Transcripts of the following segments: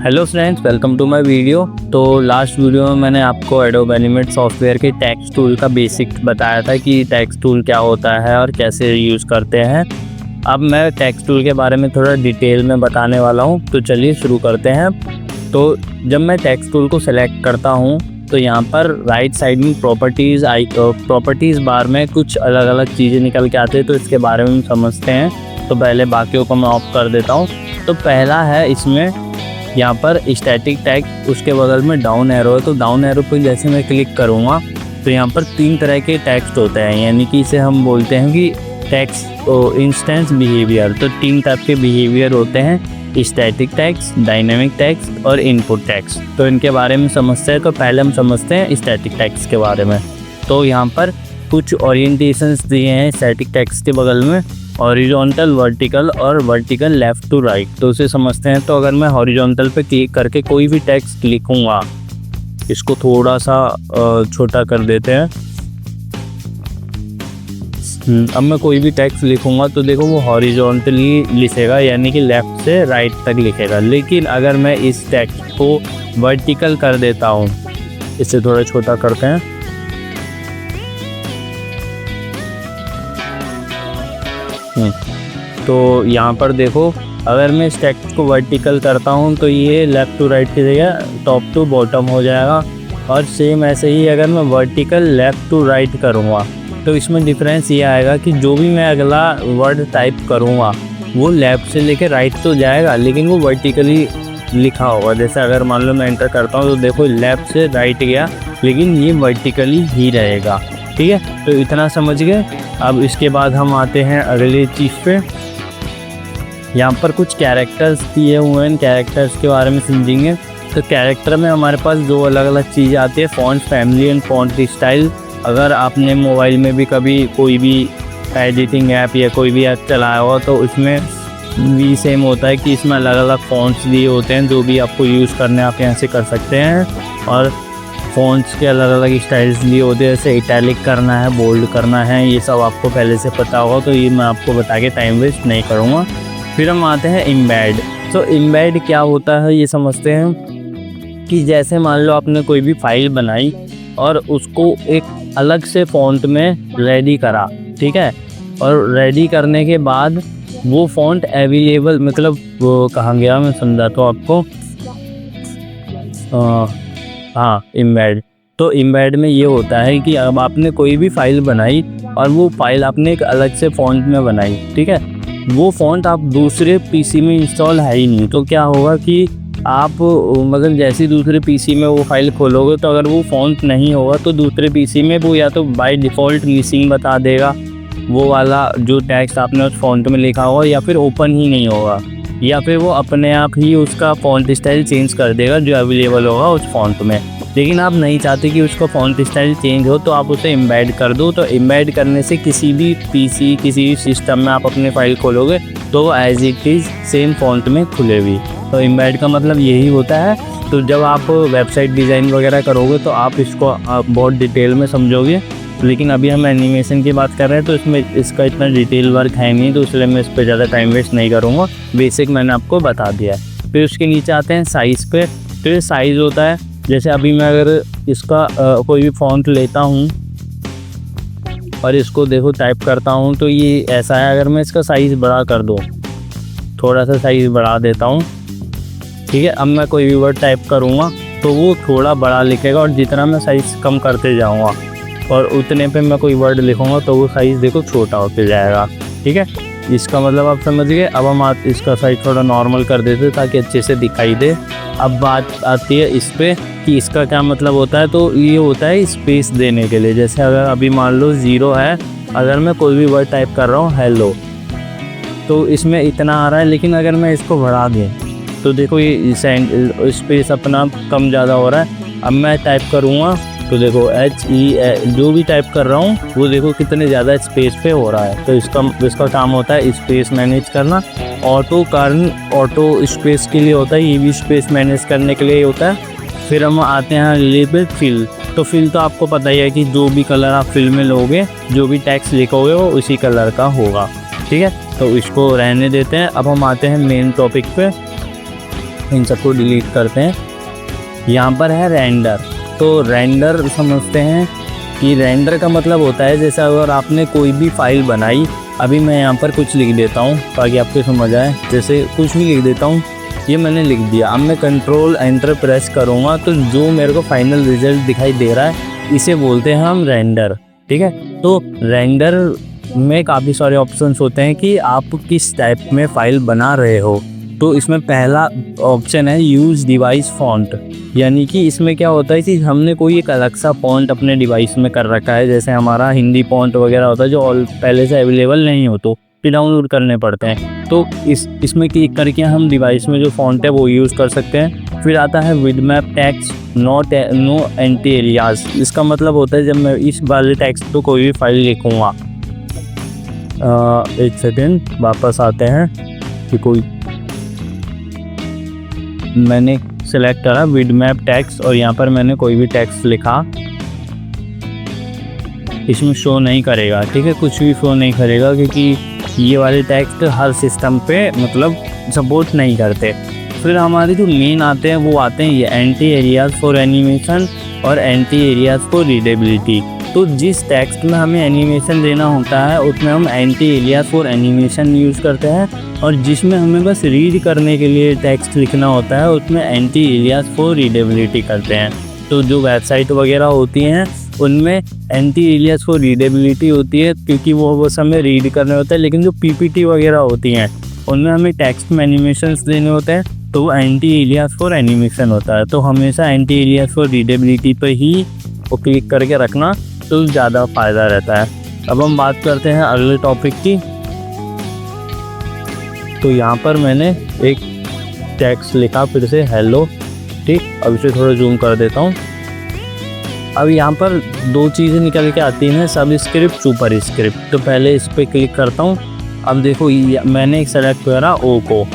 Hello friends, welcome to my video. तो last video में मैंने आपको एडोब एनिमेट सॉफ्टवेयर के टेक्स्ट टूल का बेसिक बताया था कि टेक्स्ट टूल क्या होता है और कैसे यूज़ करते हैं। अब मैं टेक्स्ट टूल के बारे में थोड़ा डिटेल में बताने वाला हूं, तो चलिए शुरू करते हैं। तो जब मैं टेक्स्ट टूल को सिलेक्ट करता हूं तो यहाँ पर राइट साइड में प्रॉपर्टीज़ बार में कुछ अलग अलग चीज़ें निकल के आते हैं, तो इसके बारे में समझते हैं। तो पहले बाकियों को मैं ऑफ कर देता हूँ। तो पहला है इसमें यहाँ पर स्टैटिक टैग, उसके बगल में डाउन एरो है। तो डाउन एरो पर जैसे मैं क्लिक करूँगा तो यहाँ पर 3 तरह के टेक्स्ट होते हैं, यानी कि इसे हम बोलते हैं कि टेक्स्ट इंस्टेंस बिहेवियर। तो 3 टाइप के बिहेवियर होते हैं, स्टैटिक टैग्स, डायनेमिक टैग्स और इनपुट टैग्स। तो इनके बारे में समझते हैं। तो पहले हम समझते हैं स्टैटिक टैग्स के बारे में। तो यहाँ पर कुछ ओरिएंटेशंस दिए हैं स्टैटिक टैग्स के बगल में, हॉरिजॉन्टल, वर्टिकल और वर्टिकल लेफ़्ट टू राइट। तो उसे समझते हैं। तो अगर मैं हॉरिजॉन्टल पे क्लिक करके कोई भी टेक्स्ट लिखूँगा, इसको थोड़ा सा छोटा कर देते हैं। अब मैं कोई भी टेक्स्ट लिखूँगा तो देखो वो हॉरिजॉन्टली लिखेगा, यानी कि लेफ़्ट से राइट तक लिखेगा। लेकिन अगर मैं इस टेक्स्ट को वर्टिकल कर देता हूँ, इसे थोड़ा छोटा करते हैं, तो यहाँ पर देखो अगर मैं इस टेक्स्ट को वर्टिकल करता हूँ तो ये लेफ़्ट टू राइट की जगह टॉप टू बॉटम हो जाएगा। और सेम ऐसे ही अगर मैं वर्टिकल लेफ़्ट टू राइट करूँगा तो इसमें डिफरेंस ये आएगा कि जो भी मैं अगला वर्ड टाइप करूँगा वो लेफ़्ट से लेकर राइट तो जाएगा, लेकिन वो वर्टिकली लिखा होगा। जैसे अगर मान लो मैं एंटर करता हूँ तो देखो लेफ़्ट से राइट गया, लेकिन ये वर्टिकली ही रहेगा। ठीक है, तो इतना समझ गए। अब इसके बाद हम आते हैं अगली चीज़ पे। यहाँ पर कुछ कैरेक्टर्स दिए हुए हैं, कैरेक्टर्स के बारे में समझेंगे। तो कैरेक्टर में हमारे पास 2 अलग अलग चीज़ें आती है, font family and font style. अगर आपने मोबाइल में भी कभी कोई भी एडिटिंग ऐप या कोई भी ऐप चलाया हो तो उसमें भी सेम होता है कि इसमें अलग अलग फ़ॉन्ट्स दिए होते हैं, जो भी आपको यूज़ करने आप यहाँ से कर सकते हैं। और फ़ॉन्ट्स के अलग अलग स्टाइल्स दिए होते हैं, जैसे इटैलिक करना है, बोल्ड करना है, ये सब आपको पहले से पता होगा, तो ये मैं आपको बता के टाइम वेस्ट नहीं करूँगा। फिर हम आते हैं एम्बेड। तो एम्बेड क्या होता है ये समझते हैं कि जैसे मान लो आपने कोई भी फाइल बनाई और उसको एक अलग से फ़ॉन्ट में रेडी करा, ठीक है, और रेडी करने के बाद वो फ़ॉन्ट अवेलेबल, मतलब वो कहाँ गया, मैं समझाता हूँ आपको। हाँ, एम्बेड। तो एम्बेड में ये होता है कि अब आपने कोई भी फाइल बनाई और वो फाइल आपने एक अलग से फ़ॉन्ट में बनाई, ठीक है, वो फ़ॉन्ट आप दूसरे पीसी में इंस्टॉल है ही नहीं। तो क्या होगा कि आप मतलब जैसे दूसरे पीसी में वो फाइल खोलोगे तो अगर वो फ़ॉन्ट नहीं होगा तो दूसरे पीसी में वो या तो बाय डिफ़ॉल्ट मिसिंग बता देगा, वो वाला जो टेक्स्ट आपने उस फ़ॉन्ट में लिखा होगा, या फिर ओपन ही नहीं होगा, या फिर वो अपने आप ही उसका फ़ॉन्ट स्टाइल चेंज कर देगा जो अवेलेबल होगा उस फ़ॉन्ट में। लेकिन आप नहीं चाहते कि उसका फ़ॉन्ट स्टाइल चेंज हो, तो आप उसे एम्बेड कर दो। तो एम्बेड करने से किसी भी पीसी, किसी भी सिस्टम में आप अपने फाइल खोलोगे तो वो as it is same font में खुलेगी। तो एम्बेड का मतलब यही होता है। तो जब आप वेबसाइट डिज़ाइन वगैरह करोगे तो आप इसको आप बहुत डिटेल में समझोगे, लेकिन अभी हम एनिमेशन की बात कर रहे हैं तो इसमें इसका इतना डिटेल वर्क है नहीं, तो इसलिए मैं इस पर ज़्यादा टाइम वेस्ट नहीं करूँगा। बेसिक मैंने आपको बता दिया है। फिर उसके नीचे आते हैं साइज़ पे। तो ये साइज़ होता है, जैसे अभी मैं अगर इसका कोई भी फ़ॉन्ट लेता हूँ और इसको देखो टाइप करता हूँ तो ये ऐसा है। अगर मैं इसका साइज़ बड़ा कर दूँ, थोड़ा सा साइज़ बढ़ा देता हूँ, ठीक है, अब मैं कोई भी वर्ड टाइप करूँगा तो वो थोड़ा बड़ा लिखेगा, और जितना मैं साइज़ कम करते जाऊँगा और उतने पे मैं कोई वर्ड लिखूँगा तो वो साइज़ देखो छोटा होते जाएगा। ठीक है, इसका मतलब आप समझ गए। अब हम इसका साइज़ थोड़ा नॉर्मल कर देते ताकि अच्छे से दिखाई दे। अब बात आती है इस पर कि इसका क्या मतलब होता है। तो ये होता है स्पेस देने के लिए। जैसे अगर अभी मान लो 0 है, अगर मैं कोई भी वर्ड टाइप कर रहा हूँ हेलो, तो इसमें इतना आ रहा है, लेकिन अगर मैं इसको बढ़ा दूँ तो देखो ये स्पेस अपना कम ज़्यादा हो रहा है। अब मैं टाइप करूँगा तो देखो जो भी टाइप कर रहा हूँ वो देखो कितने ज़्यादा स्पेस पे हो रहा है। तो इसका काम होता है स्पेस मैनेज करना। ऑटो स्पेस के लिए होता है, ये भी स्पेस मैनेज करने के लिए होता है। फिर हम आते हैं लेबल फिल। तो फिल तो आपको पता ही है कि जो भी कलर आप फिल में लोगे, जो भी टेक्स्ट लिखोगे वो उसी कलर का होगा। ठीक है, तो इसको रहने देते हैं। अब हम आते हैं मेन टॉपिक पे। इन सबको डिलीट करते हैं। यहाँ पर है रेंडर। तो रेंडर समझते हैं कि रेंडर का मतलब होता है जैसे अगर आपने कोई भी फाइल बनाई, अभी मैं यहाँ पर कुछ लिख देता हूँ ताकि आपको समझ आए। जैसे कुछ भी लिख देता हूँ, ये मैंने लिख दिया। अब मैं कंट्रोल एंटर प्रेस करूँगा तो जो मेरे को फाइनल रिजल्ट दिखाई दे रहा है इसे बोलते हैं हम रेंडर। ठीक है, तो रेंडर में काफ़ी सारे ऑप्शंस होते हैं कि आप किस टाइप में फ़ाइल बना रहे हो। तो इसमें पहला ऑप्शन है यूज़ डिवाइस फ़ॉन्ट, यानी कि इसमें क्या होता है कि हमने कोई एक अलग सा फ़ॉन्ट अपने डिवाइस में कर रखा है। जैसे हमारा हिंदी फ़ॉन्ट वगैरह होता है जो पहले से अवेलेबल नहीं हो तो फिर डाउनलोड करने पड़ते हैं। तो इसमें क्लिक करके हम डिवाइस में जो फ़ॉन्ट है वो यूज़ कर सकते हैं। फिर आता है with map text no anti alias. इसका मतलब होता है जब मैं इस वाले टेक्स्ट को कोई भी फाइल लिखूँगा, एक सेकेंड वापस आते हैं कि कोई मैंने सेलेक्ट करा विद मैप टेक्स्ट और यहाँ पर मैंने कोई भी टेक्स्ट लिखा, इसमें शो नहीं करेगा। ठीक है, कुछ भी शो नहीं करेगा क्योंकि ये वाले टेक्स्ट हर सिस्टम पे मतलब सपोर्ट नहीं करते। फिर हमारे जो मेन आते हैं वो आते हैं ये एंटी एरियाज फॉर एनिमेशन और एंटी एरियाज फॉर रीडेबिलिटी। तो जिस टेक्स्ट में हमें एनिमेशन देना होता है उसमें हम anti areas for animation use करते हैं, और जिसमें हमें बस रीड करने के लिए टेक्स्ट लिखना होता है उसमें एंटी एरियाज फॉर रीडेबिलिटी करते हैं। तो जो वेबसाइट वगैरह होती हैं उनमें एंटी एलियास फॉर रीडेबिलिटी होती है क्योंकि वो बस हमें रीड करने होता है। लेकिन जो पीपीटी वगैरह होती हैं उनमें हमें टेक्स्ट में एनिमेशंस देने होते हैं तो वो एंटी एलियास फॉर एनिमेशन होता है। तो हमेशा एंटी एलियास फॉर रीडेबिलिटी पर ही वो क्लिक करके रखना तो ज़्यादा फ़ायदा रहता है। अब हम बात करते हैं अगले टॉपिक की। तो यहाँ पर मैंने एक टेक्स्ट लिखा फिर से हेलो। ठीक, अब इसे थोड़ा जूम कर देता हूँ। अब यहाँ पर दो चीज़ें निकल के आती हैं, सब स्क्रिप्ट सुपर स्क्रिप्ट। तो पहले इस पर क्लिक करता हूँ। अब देखो मैंने एक सेलेक्ट करा ओ को,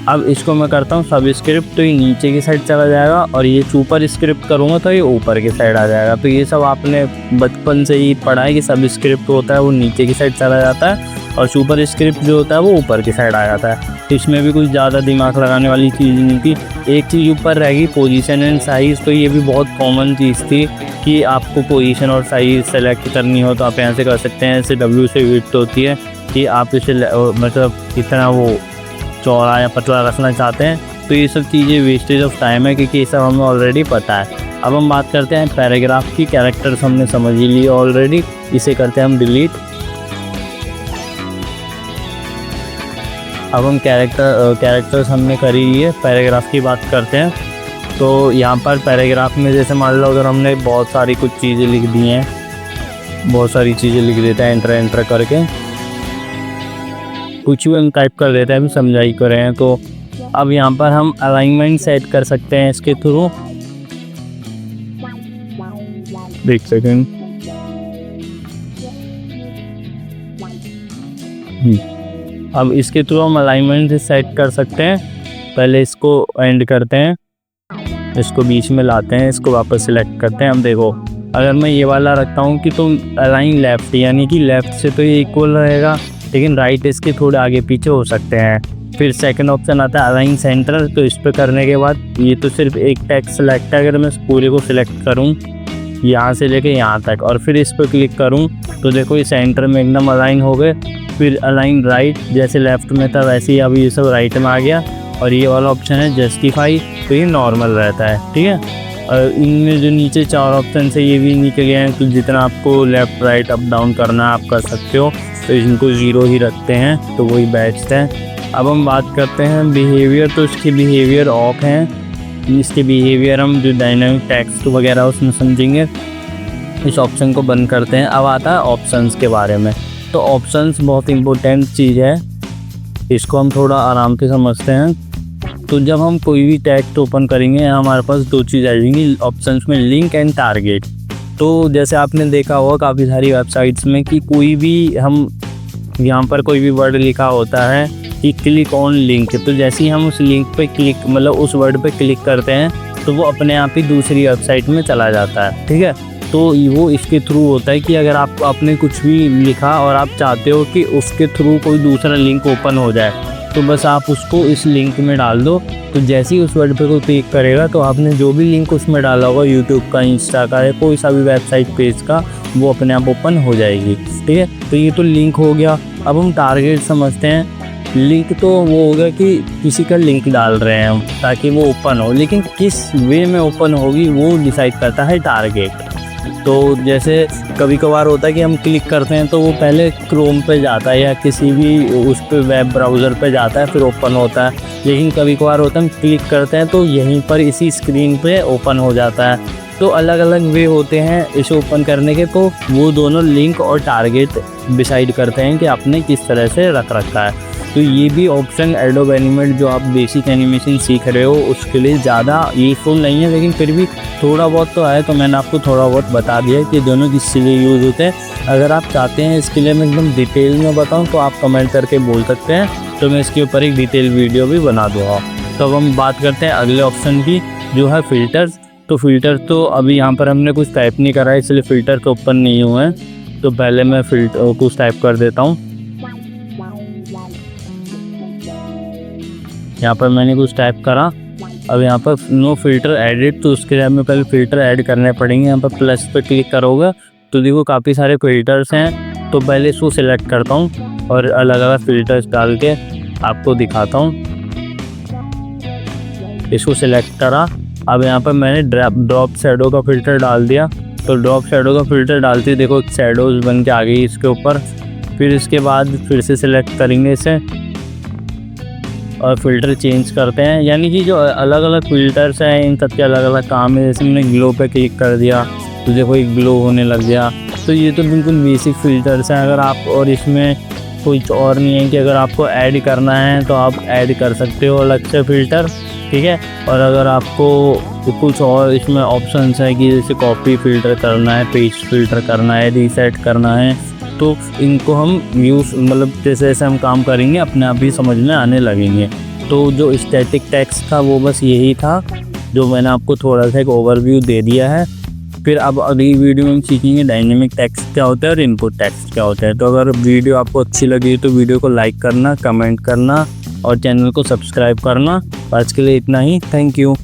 अब इसको मैं करता हूँ सब स्क्रिप्ट तो ये नीचे की साइड चला जाएगा, और ये सुपर स्क्रिप्ट करूँगा तो ये ऊपर की साइड आ जाएगा। तो ये सब आपने बचपन से ही पढ़ा है कि सब स्क्रिप्ट होता है वो नीचे की साइड चला जाता है और सुपर स्क्रिप्ट जो होता है वो ऊपर की साइड आ जाता है। तो इसमें भी कुछ ज़्यादा दिमाग लगाने वाली चीज़ नहीं थी। एक चीज़ ऊपर रहेगी पोजीशन एंड साइज़। तो ये भी बहुत कॉमन चीज़ थी कि आपको पोजीशन और साइज़ सेलेक्ट करनी हो तो आप यहाँ से कर सकते हैं। ऐसे W से विड्थ होती है कि आप इसे मतलब कितना वो चौड़ा या पतला रखना चाहते हैं। तो ये सब चीज़ें वेस्टेज ऑफ टाइम है क्योंकि ये सब हमें ऑलरेडी पता है। अब हम बात करते हैं पैराग्राफ की। कैरेक्टर्स हमने समझ ही लिए ऑलरेडी, इसे करते हैं हम डिलीट। अब हम कैरेक्टर्स हमने करी लिए, पैराग्राफ की बात करते हैं। तो यहाँ पर पैराग्राफ में जैसे मान लो अगर हमने बहुत सारी कुछ चीज़ें लिख दी हैं, बहुत सारी चीज़ें लिख देते हैं एंटर करके, कुछ भी हम टाइप कर देते हैं, अभी समझाई कर रहे हैं। तो अब यहाँ पर हम अलाइनमेंट सेट कर सकते हैं इसके थ्रू। एक सेकेंड, अब इसके थ्रू हम अलाइनमेंट सेट कर सकते हैं। पहले इसको एंड करते हैं, इसको बीच में लाते हैं, इसको वापस सिलेक्ट करते हैं। अब देखो अगर मैं ये वाला रखता हूँ कि तुम अलाइन लेफ्ट, यानी कि लेफ्ट से तो ये इक्वल रहेगा लेकिन राइट इसके थोड़े आगे पीछे हो सकते हैं। फिर सेकंड ऑप्शन आता है अलाइन सेंटर। तो इस पर करने के बाद ये तो सिर्फ एक टेक्स्ट सेलेक्ट है, अगर मैं पूरे को सिलेक्ट करूँ यहाँ से लेके यहाँ तक और फिर इस पर क्लिक करूँ तो देखो ये सेंटर में एकदम अलाइन हो गए। फिर अलाइन राइट, जैसे लेफ़्ट में था वैसे ही अभी ये सब राइट में आ गया। और ये वाला ऑप्शन है जस्टिफाई, तो ये नॉर्मल रहता है। ठीक है, और इनमें जो नीचे चार ऑप्शन है ये भी निकल गए हैं। तो जितना आपको लेफ़्ट राइट अप डाउन करना है आप कर सकते हो। तो इनको 0 ही रखते हैं तो वही बेस्ट है। अब हम बात करते हैं बिहेवियर। तो इसके बिहेवियर ऑफ हैं। इसके बिहेवियर हम जो डायनामिक टेक्स्ट वगैरह उसमें समझेंगे। इस ऑप्शन को बंद करते हैं। अब आता है ऑप्शंस के बारे में। तो ऑप्शंस बहुत इम्पोर्टेंट चीज़ है, इसको हम थोड़ा आराम से समझते हैं। तो जब हम कोई भी टेक्स्ट ओपन करेंगे हमारे पास दो चीज़ आ जाएंगी ऑप्शंस में, लिंक एंड टारगेट। तो जैसे आपने देखा होगा काफ़ी सारी वेबसाइट्स में कि कोई भी हम यहाँ पर कोई भी वर्ड लिखा होता है कि क्लिक ऑन लिंक। तो जैसे ही हम उस लिंक पे क्लिक मतलब उस वर्ड पे क्लिक करते हैं तो वो अपने आप ही दूसरी वेबसाइट में चला जाता है। ठीक है, तो वो इसके थ्रू होता है कि अगर आपने कुछ भी लिखा और आप चाहते हो कि उसके थ्रू कोई दूसरा लिंक ओपन हो जाए तो बस आप उसको इस लिंक में डाल दो। तो जैसे ही उस वर्ड पे कोई क्लिक करेगा तो आपने जो भी लिंक उसमें डाला होगा यूट्यूब का, इंस्टा का या कोई सा भी वेबसाइट पेज का, वो अपने आप ओपन हो जाएगी। ठीक है, तो ये तो लिंक हो गया। अब हम टारगेट समझते हैं। लिंक तो वो होगा कि किसी का लिंक डाल रहे हैं हम ताकि वो ओपन हो, लेकिन किस वे में ओपन होगी वो डिसाइड करता है टारगेट। तो जैसे कभी कभार होता है कि हम क्लिक करते हैं तो वो पहले क्रोम पे जाता है या किसी भी उस पे वेब ब्राउज़र पे जाता है, फिर ओपन होता है। लेकिन कभी कभार होता है हम क्लिक करते हैं तो यहीं पर इसी स्क्रीन पे ओपन हो जाता है। तो अलग अलग वे होते हैं इसे ओपन करने के। तो वो दोनों लिंक और टारगेट डिसाइड करते हैं कि आपने किस तरह से रख रखा है। तो ये भी ऑप्शन एडोब एनिमेट जो आप बेसिक एनिमेशन सीख रहे हो उसके लिए ज़्यादा यूज़फुल नहीं है, लेकिन फिर भी थोड़ा बहुत तो है। तो मैंने आपको थोड़ा बहुत बता दिया कि दोनों किसके लिए यूज़ होते हैं। अगर आप चाहते हैं इसके लिए मैं एकदम डिटेल में बताऊं तो आप कमेंट करके बोल सकते हैं, तो मैं इसके ऊपर एक डिटेल वीडियो भी बना दूँगा। तो अब हम बात करते हैं अगले ऑप्शन की, जो है फ़िल्टर्स। तो फ़िल्टर तो अभी यहाँ पर हमने कुछ टाइप नहीं करा है, इसलिए फ़िल्टर तो ओपन नहीं हुए हैं। तो पहले मैं फ़िल्टर कुछ टाइप कर देता हूँ। यहाँ पर मैंने कुछ टाइप करा। अब यहाँ पर नो फ़िल्टर एडिट, तो उसके लिए हमें पहले फ़िल्टर ऐड करने पड़ेंगे। यहाँ पर प्लस पे क्लिक करोगे तो देखो काफ़ी सारे फ़िल्टर्स हैं। तो पहले इसको सिलेक्ट करता हूँ और अलग अलग फ़िल्टर्स डाल के आपको दिखाता हूँ। इसको सिलेक्ट करा। अब यहाँ पर मैंने ड्रॉप शैडो का फ़िल्टर डाल दिया। तो ड्रॉप शैडो का फ़िल्टर डालते देखो शैडोज़ बन के आ गई इसके ऊपर। फिर इसके बाद फिर से सिलेक्ट करेंगे इसे और फ़िल्टर चेंज करते हैं। यानी कि जो अलग अलग फ़िल्टर्स हैं इन सब के अलग अलग काम है। जैसे मैंने ग्लो पे क्लिक कर दिया तो देखो एक ग्लो होने लग गया। तो ये तो बिल्कुल बेसिक फ़िल्टर्स हैं। अगर आप और इसमें कुछ और नहीं है कि अगर आपको ऐड करना है तो आप ऐड कर सकते हो अलग से फ़िल्टर। ठीक है, और अगर आपको कुछ और इसमें ऑप्शंस है कि जैसे कॉपी फ़िल्टर करना है, पेस्ट फ़िल्टर करना है, रीसेट करना है, तो इनको हम मतलब जैसे जैसे हम काम करेंगे अपने आप ही समझ में आने लगेंगे। तो जो स्टैटिक टेक्स्ट था वो बस यही था जो मैंने आपको थोड़ा सा एक ओवरव्यू दे दिया है। फिर अब अगली वीडियो में हम सीखेंगे डायनेमिक टेक्स्ट क्या होता है और इनपुट टेक्स्ट क्या होता है। तो अगर वीडियो आपको अच्छी लगी तो वीडियो को लाइक करना, कमेंट करना और चैनल को सब्सक्राइब करना। आज के लिए इतना ही। Thank you.